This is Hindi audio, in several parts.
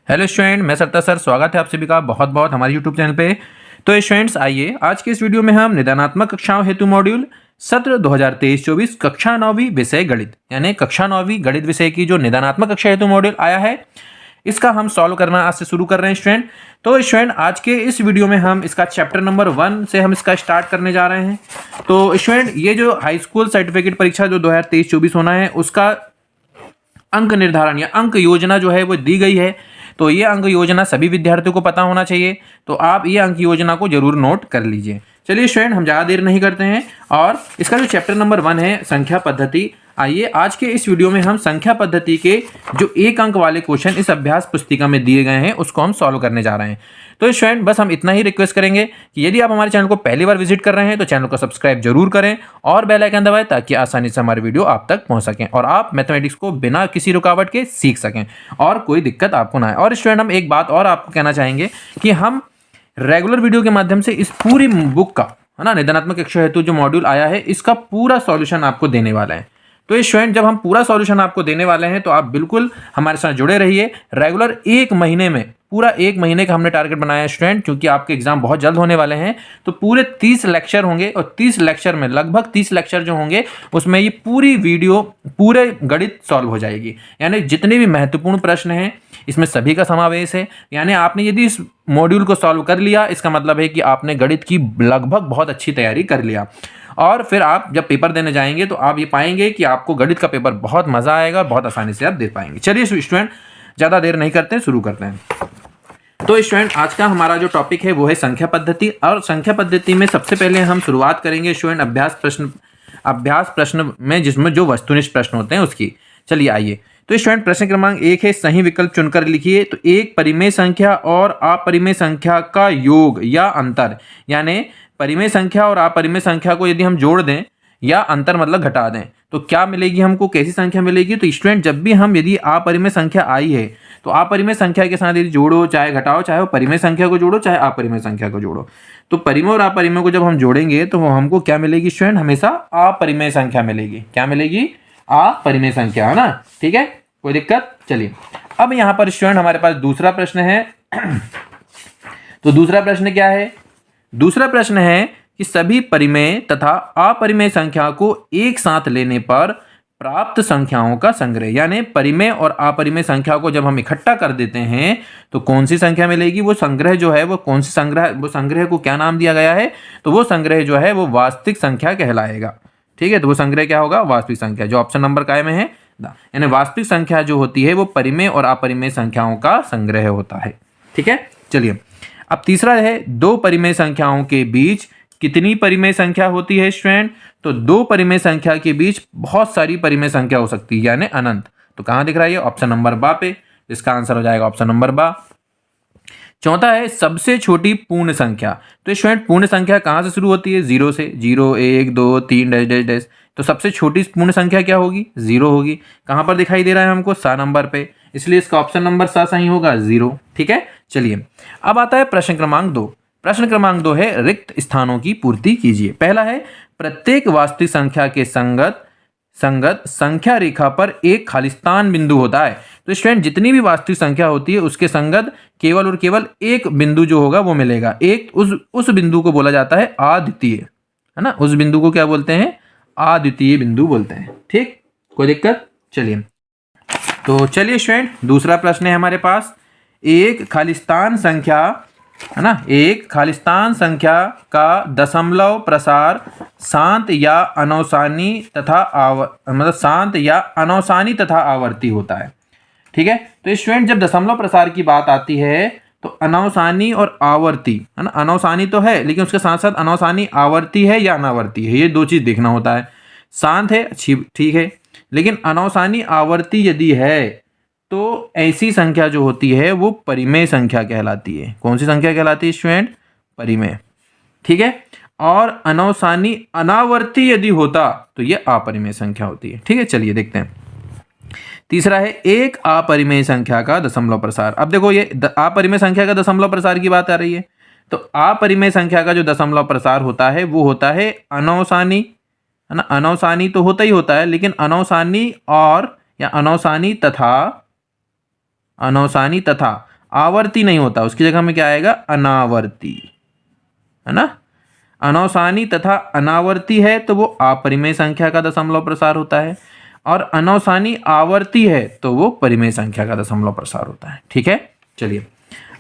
हेलो स्टूडेंट, मैं सरता सर स्वागत है आप सभी का बहुत बहुत हमारे यूट्यूब चैनल पे। तो स्टूडेंट्स आइए आज के इस वीडियो में हम निदानात्मक कक्षाओं हेतु मॉड्यूल सत्र 2023-24 कक्षा 9वीं विषय गणित यानी कक्षा 9वीं गणित विषय की जो निदानात्मक कक्षा हेतु मॉड्यूल आया है इसका हम सॉल्व करना आज से शुरू कर रहे हैं स्टूडेंट। तो स्टूडेंट आज के इस वीडियो में हम इसका चैप्टर नंबर 1 से हम इसका स्टार्ट करने जा रहे हैं। तो स्टूडेंट ये जो हाई स्कूल सर्टिफिकेट परीक्षा जो 2023-24 होना है उसका अंक निर्धारण या अंक योजना जो है वो दी गई है। तो ये अंक योजना सभी विद्यार्थियों को पता होना चाहिए, तो आप ये अंक योजना को जरूर नोट कर लीजिए। चलिए स्टूडेंट हम ज़्यादा देर नहीं करते हैं और इसका जो चैप्टर नंबर 1 है संख्या पद्धति, आइए आज के इस वीडियो में हम संख्या पद्धति के जो 1 अंक वाले क्वेश्चन इस अभ्यास पुस्तिका में दिए गए हैं उसको हम सॉल्व करने जा रहे हैं। तो स्टूडेंट बस हम इतना ही रिक्वेस्ट करेंगे कि यदि आप हमारे चैनल को पहली बार विजिट कर रहे हैं तो चैनल को सब्सक्राइब जरूर करें और बेल आइकन दबाएं ताकि आसानी से हमारे वीडियो आप तक पहुंच सकें और आप मैथमेटिक्स को बिना किसी रुकावट के सीख सकें और कोई दिक्कत आपको ना आए। और स्टूडेंट हम एक बात और आपको कहना चाहेंगे कि हम रेगुलर वीडियो के माध्यम से इस पूरी बुक का है ना निदानात्मक कक्षा हेतु जो मॉड्यूल आया है इसका पूरा सॉल्यूशन आपको देने वाला है। तो ये स्टूडेंट जब हम पूरा सॉल्यूशन आपको देने वाले हैं तो आप बिल्कुल हमारे साथ जुड़े रहिए। रेगुलर 1 महीने में पूरा 1 महीने का हमने टारगेट बनाया है स्टूडेंट, क्योंकि आपके एग्जाम बहुत जल्द होने वाले हैं। तो पूरे 30 लेक्चर होंगे और 30 लेक्चर में लगभग 30 लेक्चर जो होंगे उसमें ये पूरी वीडियो पूरे गणित सॉल्व हो जाएगी। यानी जितने भी महत्वपूर्ण प्रश्न हैं इसमें सभी का समावेश है। यानी आपने यदि इस मॉड्यूल को सॉल्व कर लिया इसका मतलब है कि आपने गणित की लगभग बहुत अच्छी तैयारी कर लिया और फिर आप जब पेपर देने जाएंगे तो आप ये पाएंगे कि आपको गणित का पेपर बहुत मजा आएगा, बहुत आसानी से आप दे पाएंगे। चलिए स्टूडेंट ज़्यादा देर नहीं करते हैं, शुरू करते हैं। तो स्टूडेंट आज का हमारा जो टॉपिक है वो है संख्या पद्धति और संख्या पद्धति में सबसे पहले हम शुरुआत करेंगे स्टूडेंट अभ्यास प्रश्न में जिसमें जो वस्तुनिष्ठ प्रश्न होते हैं उसकी। चलिए आइए। तो स्टूडेंट प्रश्न क्रमांक 1 है सही विकल्प चुनकर लिखिए। तो एक परिमेय संख्या और अपरिमेय संख्या का योग या अंतर, यानी परिमेय संख्या और अपरिमेय संख्या को यदि हम जोड़ दें या अंतर मतलब घटा दें तो क्या मिलेगी हमको, कैसी संख्या मिलेगी। तो स्टूडेंट जब भी हम यदि अपरिमेय संख्या आई है तो अपरिमेय संख्या के साथ यदि जोड़ो चाहे घटाओ, चाहे वो परिमेय संख्या को जोड़ो चाहे अपरिमेय संख्या को जोड़ो, तो परिमेय और अपरिमेय को जब हम जोड़ेंगे तो हमको क्या मिलेगी स्टूडेंट, हमेशा अपरिमेय संख्या मिलेगी। क्या मिलेगी? अपरिमेय संख्या, है ना। ठीक है, कोई दिक्कत। चलिए अब यहाँ पर स्टूडेंट हमारे पास दूसरा प्रश्न है। तो दूसरा प्रश्न क्या है? दूसरा प्रश्न है कि सभी परिमेय तथा अपरिमेय संख्या को एक साथ लेने पर प्राप्त संख्याओं का संग्रह, यानी परिमेय और अपरिमेय संख्या को जब हम इकट्ठा कर देते हैं तो कौन सी संख्या मिलेगी। वो संग्रह जो है वो कौन सी संग्रह, वो संग्रह को क्या नाम दिया गया है? तो वो संग्रह जो है वो वास्तविक संख्या कहलाएगा। ठीक है, तो वो संग्रह क्या होगा? वास्तविक संख्या, जो ऑप्शन नंबर काय में है यानी वास्तविक संख्या जो होती है वो परिमेय और अपरिमेय संख्याओं का संग्रह होता है। ठीक है, चलिए अब तीसरा है दो परिमेय संख्याओं के बीच कितनी परिमेय संख्या होती है स्टूडेंट। तो दो परिमेय संख्या के बीच बहुत सारी परिमेय संख्या हो सकती है यानी अनंत। तो कहां दिख रहा है? ऑप्शन नंबर बा पे, इसका आंसर हो जाएगा ऑप्शन नंबर बा। चौथा है सबसे छोटी पूर्ण संख्या। तो स्टूडेंट पूर्ण संख्या कहां से शुरू होती है? 0 से। 0 1 2 3 डैश डैश डैश। तो सबसे छोटी पूर्ण संख्या क्या होगी? 0 होगी। कहां पर दिखाई दे रहा है हमको? सा नंबर पे, इसलिए इसका ऑप्शन नंबर सा सही होगा 0। ठीक है, चलिए अब आता है प्रश्न क्रमांक 2। प्रश्न क्रमांक 2 है रिक्त स्थानों की पूर्ति कीजिए। पहला है प्रत्येक वास्तविक संख्या के संगत संख्या रेखा पर एक खालिस्तान बिंदु होता है। तो स्टूडेंट जितनी भी वास्तविक संख्या होती है उसके संगत केवल और केवल एक बिंदु जो होगा वो मिलेगा। एक उस बिंदु को बोला जाता है अद्वितीय, है ना। उस बिंदु को क्या बोलते हैं? अद्वितीय बिंदु बोलते हैं। ठीक, कोई दिक्कत। चलिए तो चलिए स्टूडेंट दूसरा प्रश्न है हमारे पास। एक खालिस्तान संख्या, है ना, एक खालिस्तान संख्या का दशमलव प्रसार शांत या अनौसानी तथा शांत या अनौसानी तथा आवर्ती होता है। ठीक है, तो स्टूडेंट जब दशमलव प्रसार की बात आती है तो अनौसानी और आवर्ती, है ना, अनौसानी तो है लेकिन उसके साथ साथ अनौसानी आवर्ती है या अनावर्ती है, ये दो चीज देखना होता है। शांत है अच्छी ठीक है, लेकिन अनौसानी आवर्ती यदि है तो ऐसी संख्या जो होती है वो परिमेय संख्या कहलाती है। कौन सी संख्या कहलाती है स्टूडेंट? परिमेय। ठीक है, और अनौसानी अनावर्ती यदि होता तो ये अपरिमेय संख्या होती है। ठीक है, चलिए देखते हैं। तीसरा है एक अपरिमेय संख्या का दशमलव प्रसार। अब देखो ये अपरिमेय संख्या का दशमलव प्रसार की बात आ रही है, तो अपरिमेय संख्या का जो दशमलव प्रसार होता है वो होता है अनौसानी, है ना। अनौसानी तो होता ही होता है, लेकिन अनौसानी और या अनौसानी तथा आवर्ती नहीं होता, उसकी जगह में क्या आएगा, अनावर्ती, है ना। अनौसानी तथा अनावर्ती है तो वो अपरिमेय संख्या का दशमलव प्रसार होता है, और अनौसानी आवर्ती है तो वो परिमेय संख्या का दशमलव प्रसार होता है। ठीक है, चलिए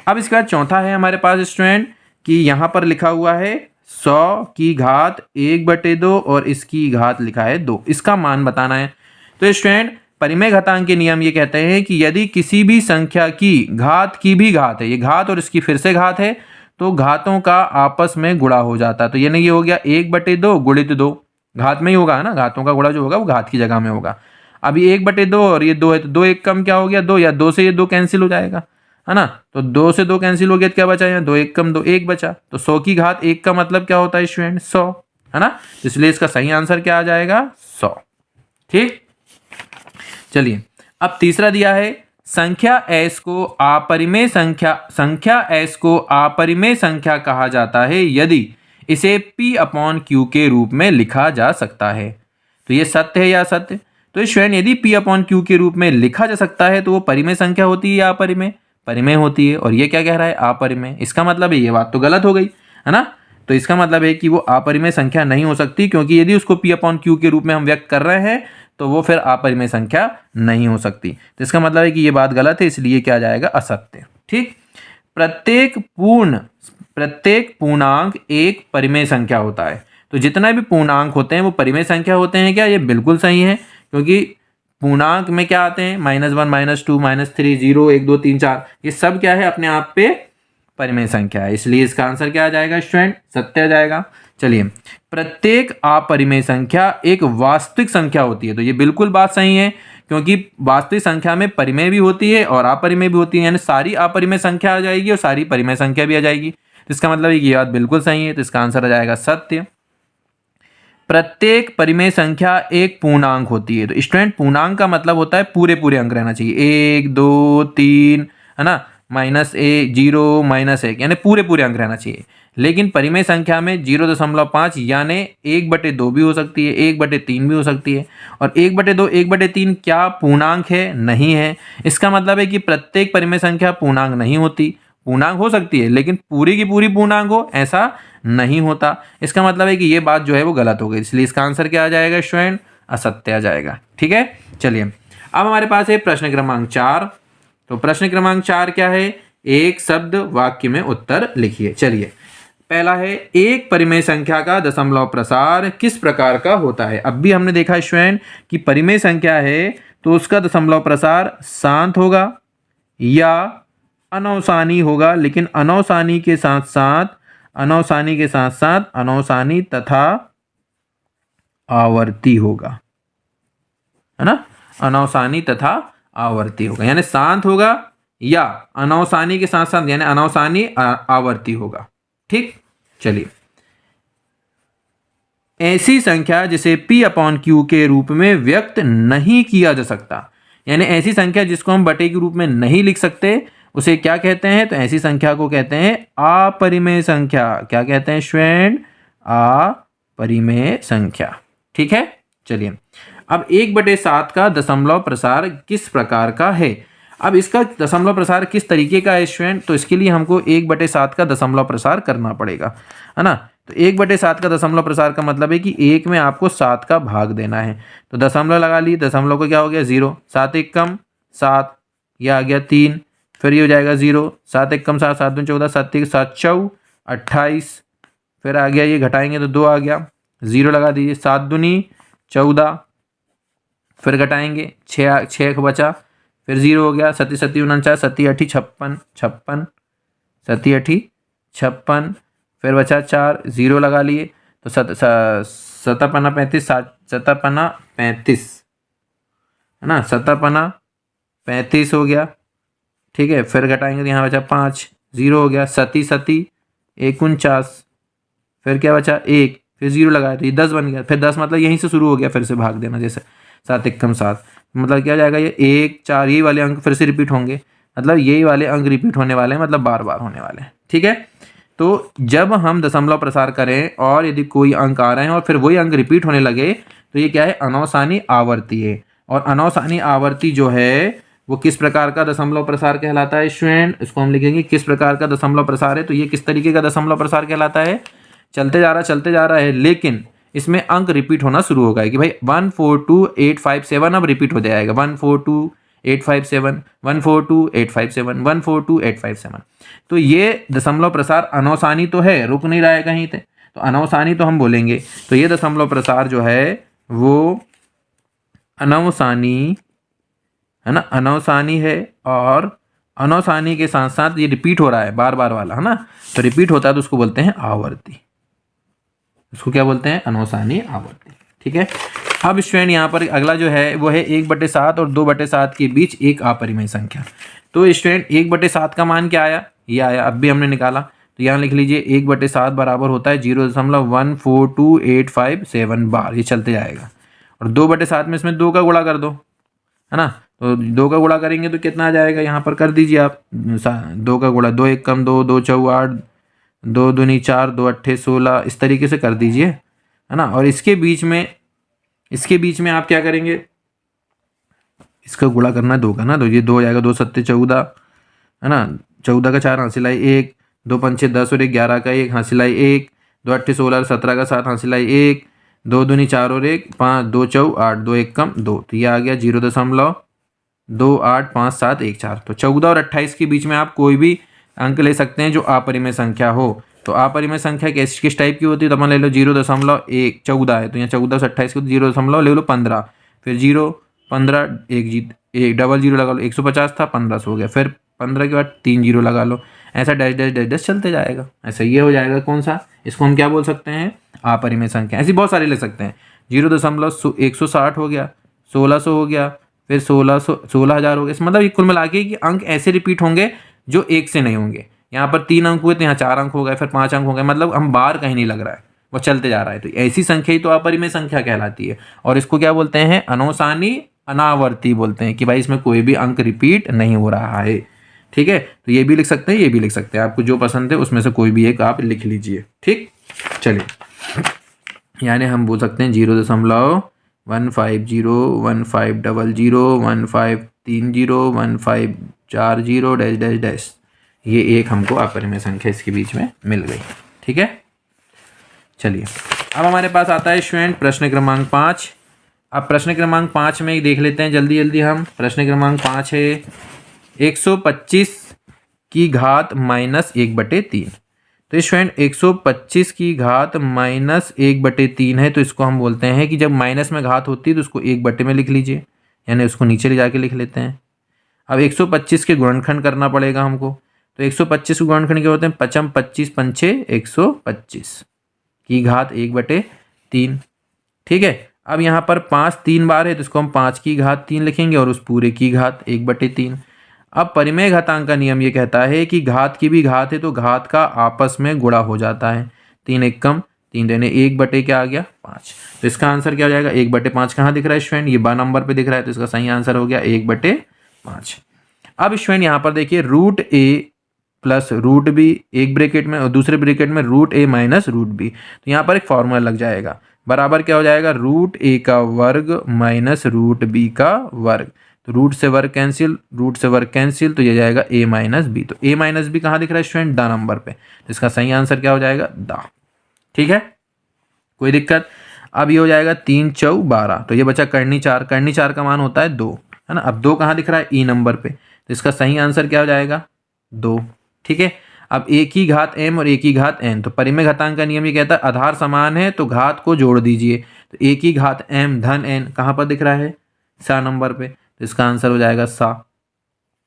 अब इसके बाद चौथा है हमारे पास स्टूडेंट कि यहाँ पर लिखा हुआ है 100 की घात 1/2 और इसकी घात लिखा है 2, इसका मान बताना है। तो स्टूडेंट परिमेय घातांक के नियम ये कहते हैं कि यदि किसी भी संख्या की घात की भी घात है, ये घात और इसकी फिर से घात है, तो घातों का आपस में गुणा हो जाता है। तो यानी ये हो गया 1/2 गुणित 2, घात में ही होगा ना, घातों का गुणा जो होगा वो घात की जगह में होगा। अभी 1/2 और ये 2 है तो 2 एक कम क्या हो गया 2, या 2 से ये 2 कैंसिल हो जाएगा, है ना। तो 2 से 2 कैंसिल हो गया तो क्या बचा, यहाँ 2 एक कम 2 1 बचा। तो 100 की घात 1 का मतलब क्या होता है स्टूडेंट, 100, है ना। इसलिए इसका सही आंसर क्या आ जाएगा, 100। ठीक, चलिए अब तीसरा दिया है संख्या s को अपरिमेय संख्या कहा जाता है यदि इसे p/q के रूप में लिखा जा सकता है। तो ये सत्य है या असत्य, तो स्टूडेंट यदि p/q के रूप में लिखा जा सकता है तो वो परिमेय संख्या होती है या अपरिमेय, परिमेय होती है। और ये क्या कह रहा है, अपरिमेय, इसका मतलब है ये बात तो गलत हो गई, है ना। तो इसका मतलब है कि वो अपरिमेय संख्या नहीं हो सकती, क्योंकि यदि उसको p/q के रूप में हम व्यक्त कर रहे हैं तो वो फिर अपरिमेय संख्या नहीं हो सकती। तो इसका मतलब है कि ये बात गलत है, इसलिए क्या जाएगा, असत्य। ठीक, प्रत्येक पूर्णांक एक परिमेय संख्या होता है। तो जितना भी पूर्णांक होते हैं वो परिमेय संख्या होते हैं क्या, ये बिल्कुल सही है, क्योंकि पूर्णांक में क्या आते हैं, -1 -2 -3 0 1 2 3 4, ये सब क्या है, अपने आप पे परिमेय संख्या है। इसलिए इसका आंसर क्या आ जाएगा स्टूडेंट, सत्य आ जाएगा। चलिए, प्रत्येक अपरिमेय संख्या एक वास्तविक संख्या होती है। तो ये बिल्कुल बात सही है, क्योंकि वास्तविक संख्या में परिमेय भी होती है और अपरिमेय भी होती है, यानी सारी अपरिमेय संख्या आ जाएगी और सारी परिमेय संख्या भी आ जाएगी। तो इसका मतलब है कि ये बात बिल्कुल सही है, तो इसका आंसर आ जाएगा सत्य। प्रत्येक परिमेय संख्या एक पूर्णांक होती है। तो स्टूडेंट पूर्णांक का मतलब होता है पूरे पूरे अंक रहना चाहिए, 1 2 3, है ना, -1 0 -1, यानी पूरे पूरे अंक रहना चाहिए। लेकिन परिमेय संख्या में 0.5 यानी 1/2 भी हो सकती है, 1/3 भी हो सकती है। और 1/2 1/3 क्या पूर्णांक है, नहीं है। इसका मतलब है कि प्रत्येक परिमेय संख्या पूर्णांक नहीं होती, पूर्णांक हो सकती है लेकिन पूरी की पूरी पूर्णांक हो ऐसा नहीं होता। इसका मतलब है कि ये बात जो है वो गलत हो गई, इसलिए इसका आंसर क्या आ जाएगा स्टूडेंट, असत्य आ जाएगा। ठीक है, चलिए अब हमारे पास है प्रश्न क्रमांक 4। तो प्रश्न क्रमांक 4 क्या है, एक शब्द वाक्य में उत्तर लिखिए। चलिए, पहला है एक परिमेय संख्या का दशमलव प्रसार किस प्रकार का होता है। अब भी हमने देखा स्टूडेंट कि परिमेय संख्या है तो उसका दशमलव प्रसार शांत होगा या अनौसानी होगा, लेकिन अनौसानी के साथ साथ अनौसानी तथा आवर्ती होगा, है ना। अनौसानी तथा आवर्ती होगा, यानी शांत होगा या अनौसानी के साथ साथ यानी अनौसानी आवर्ती होगा। ठीक, चलिए, ऐसी संख्या जिसे p/q के रूप में व्यक्त नहीं किया जा सकता, यानी ऐसी संख्या जिसको हम बटे के रूप में नहीं लिख सकते उसे क्या कहते हैं, तो ऐसी संख्या को कहते हैं अपरिमेय संख्या। क्या कहते हैं स्टूडेंट, अपरिमेय संख्या। ठीक है, चलिए अब 1/7 का दशमलव प्रसार किस प्रकार का है। अब इसका दशमलव प्रसार किस तरीके का है स्टूडेंट, तो इसके लिए हमको 1/7 का दशमलव प्रसार करना पड़ेगा, है ना। तो 1/7 का दशमलव प्रसार का मतलब है कि 1 में आपको 7 का भाग देना है। तो दशमलव लगा ली, दशमलव को क्या हो गया 0, 7 1 कम 7, यह आ गया 3, फिर ये हो जाएगा 0, 7 1 कम 7, 7 2 14, 7 1 7 4 28, फिर आ गया ये घटाएंगे तो 2 आ गया, 0 लगा दीजिए, 7 दूनी 14, फिर घटाएंगे 6 बचा, फिर 0 हो गया, 7 7 49, 7 8 56 56, 7 8 56, फिर बचा 4, 0 लगा लिए तो 7 पन्ना 35, 7 पन्ना 35, है ना, 7 पन्ना 35 हो गया। ठीक है, फिर घटाएंगे तो यहाँ बचा 5, 0 हो गया, 7 7 49, फिर क्या बचा 1, फिर 0 लगाया तो ये 10 बन गया। फिर 10 मतलब यहीं से शुरू हो गया, फिर से भाग देना, जैसे 7 1 कम 7, मतलब क्या जाएगा ये 1 4, यही वाले अंक फिर से रिपीट होंगे, मतलब यही वाले अंक रिपीट होने वाले हैं, मतलब बार बार होने वाले हैं। ठीक है, तो जब हम दशमलव प्रसार करें और यदि कोई अंक आ रहे हैं और फिर वही अंक रिपीट होने लगे तो ये क्या है, अनौसानी आवर्ती है। और अनौसानी आवर्ती जो है वो किस प्रकार का दशमलव प्रसार कहलाता है स्टूडेंट, इसको हम लिखेंगे किस प्रकार का दशमलव प्रसार है। तो ये किस तरीके का दशमलव प्रसार कहलाता है, चलते जा रहा है, लेकिन इसमें अंक रिपीट होना शुरू होगा कि भाई 142857 अब रिपीट हो जाएगा, 142857, 142857, 142857। तो ये दशमलव प्रसार अनौसानी तो है, रुक नहीं रहा है कहीं पे, तो अनौसानी तो हम बोलेंगे। तो ये दशमलव प्रसार जो है वो अनौसानी है ना, अनौसानी है, और अनौसानी के साथ साथ ये रिपीट हो रहा है बार बार वाला, है ना। तो रिपीट होता है तो उसको बोलते हैं आवर्ती, उसको क्या बोलते हैं, अनौसानी आवर्ती। ठीक है। अब स्टूडेंट यहाँ पर अगला जो है वो है 1/7 और 2/7 के बीच एक अपरिमेय संख्या। तो स्टूडेंट 1/7 का मान क्या आया, ये आया, अब भी हमने निकाला। तो यहाँ लिख लीजिए 1/7 बराबर होता है 0.14285 बार, ये चलते जाएगा। और 2/7 में इसमें 2 का गुणा कर दो, है ना। तो 2 का गुणा करेंगे तो कितना आ जाएगा, यहाँ पर कर दीजिए आप 2 का गुणा, 2 1 कम 2, 2 4 8, 2 दूनी 4, 2 8 16, इस तरीके से कर दीजिए, है ना। और इसके बीच में आप क्या करेंगे, इसका गुणा करना है 2 का ना, तो ये 2 हो जाएगा, 2 7 14, है ना, 14 का 4 हासिलाई 1, 2 5 10 और 1 11 का 1 हासिलाई 1, 2 8 16 17 का 7 हासिलाई 1, 2 दूनी 4 और 1 5, 2 4 8, 2 1 कम 2, तो ये आ गया 0.285714। तो 14 और 28 के बीच में आप कोई भी अंक ले सकते हैं जो अपरिमेय संख्या हो। तो अपरिमेय संख्या किस टाइप की होती है, तो अपन ले लो 0.1, 14 है तो यहाँ 14 से 28 को 0 ले लो 15, फिर 0 15 एक डबल 0 लगा लो, 150 था 1500 हो गया, फिर 15 के बाद 3 0 लगा लो, ऐसा डैश डैश डैश डैश चलते जाएगा। ऐसा ये हो जाएगा कौन सा, इसको हम क्या बोल सकते हैं, अपरिमेय संख्या। ऐसी बहुत सारी ले सकते हैं, 0.160 हो गया, 1600 हो गया, फिर 16,000 हो गया। मतलब ये कुल मिला के कि अंक ऐसे रिपीट होंगे जो 1 से नहीं होंगे। यहाँ पर 3 अंक हुए तो यहाँ 4 अंक हो गए, फिर 5 अंक हो गए, मतलब हम बार कहीं नहीं लग रहा है, वो चलते जा रहा है। तो ऐसी संख्या ही तो अपरिमेय संख्या कहलाती है। और इसको क्या बोलते हैं, अनौसानी अनावर्ती बोलते हैं, कि भाई इसमें कोई भी अंक रिपीट नहीं हो रहा है। ठीक है। तो ये भी लिख सकते हैं, ये भी लिख सकते हैं, आपको जो पसंद है उसमें से कोई भी एक आप लिख लीजिए। ठीक, चलिए, यानी हम बोल सकते हैं 0.150015301540 डैश डैश डैश, ये एक हमको अपरिमेय संख्या इसके बीच में मिल गई। ठीक है। चलिए, अब हमारे पास आता है स्टूडेंट प्रश्न क्रमांक 5। अब प्रश्न क्रमांक 5 में देख लेते हैं जल्दी जल्दी हम। प्रश्न क्रमांक 5 है 125 की घात -1/3। तो स्टूडेंट 125 की घात -1/3 है, तो इसको हम बोलते हैं कि जब माइनस में घात होती है तो उसको 1/, में लिख लीजिए, यानी उसको नीचे ले जाके लिख लेते हैं। अब 125 के गुणनखंड करना पड़ेगा हमको। तो 125 के गुणनखंड क्या होते हैं, 5 25 पंचे 125 की घात 1/3। ठीक है। अब यहाँ पर 5 3 बार है तो इसको हम 5 की घात 3 लिखेंगे और उस पूरे की घात 1/3। अब परिमेय घातांक का नियम ये कहता है कि घात की भी घात है तो घात का आपस में गुणा हो जाता है। 3 1 कम 3 देने 1/, क्या आ गया 5। तो इसका आंसर क्या हो जाएगा, 1/5 कहाँ दिख रहा है स्टूडेंट, ये 12 नंबर पे दिख रहा है, तो इसका सही आंसर हो गया 1/5। अब स्टूडेंट यहाँ पर देखिए √a प्लस √b एक ब्रैकेट में और दूसरे ब्रैकेट में √a माइनस √b। तो यहाँ पर एक फॉर्मूला लग जाएगा, बराबर क्या हो जाएगा, √a का वर्ग माइनस √b का वर्ग। तो रूट से वर्ग कैंसिल, तो ये जाएगा a माइनस बी। तो a माइनस बी कहाँ दिख रहा है स्टूडेंट, दा नंबर पे। तो इसका सही आंसर क्या हो जाएगा, दा। ठीक है, कोई दिक्कत। अब ये हो जाएगा 3 4 12, तो ये बचा करनी 4, करनी 4 का मान होता है 2, है ना। अब 2 कहाँ दिख रहा है, e नंबर पे, तो इसका सही आंसर क्या हो जाएगा 2। ठीक है। अब a की घात m और a की घात n, तो परिमेय घातांक का नियम ये कहता है आधार समान है तो घात को जोड़ दीजिए। तो a की घात m धन n कहाँ पर दिख रहा है, सा नंबर पे, तो इसका आंसर हो जाएगा सा।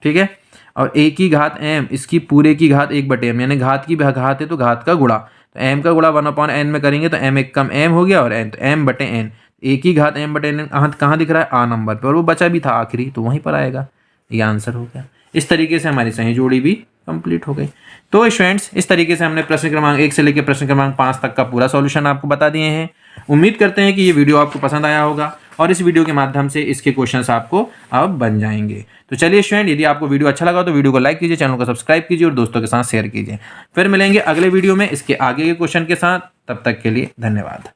ठीक है। और a की घात m, इसकी पूरे की घात 1/m, यानी घात की घात है तो घात का गुणा, तो m का गुणा 1/n में करेंगे तो m 1 कम m हो गया और n, तो m/n, a की घात m/n कहाँ दिख रहा है, a नंबर पे, और वो बचा भी था आखिरी, तो वहीं पर आएगा, ये आंसर हो गया। इस तरीके से हमारी सही जोड़ी भी कंप्लीट हो गई। तो स्टूडेंट्स, इस तरीके से हमने प्रश्न क्रमांक 1 से लेकर प्रश्न क्रमांक 5 तक का पूरा सॉल्यूशन आपको बता दिए हैं। उम्मीद करते हैं कि ये वीडियो आपको पसंद आया होगा और इस वीडियो के माध्यम से इसके क्वेश्चंस आपको अब बन जाएंगे। तो चलिए स्टूडेंट, यदि आपको वीडियो अच्छा लगा तो वीडियो को लाइक कीजिए, चैनल को सब्सक्राइब कीजिए और दोस्तों के साथ शेयर कीजिए। फिर मिलेंगे अगले वीडियो में इसके आगे के क्वेश्चन के साथ, तब तक के लिए धन्यवाद।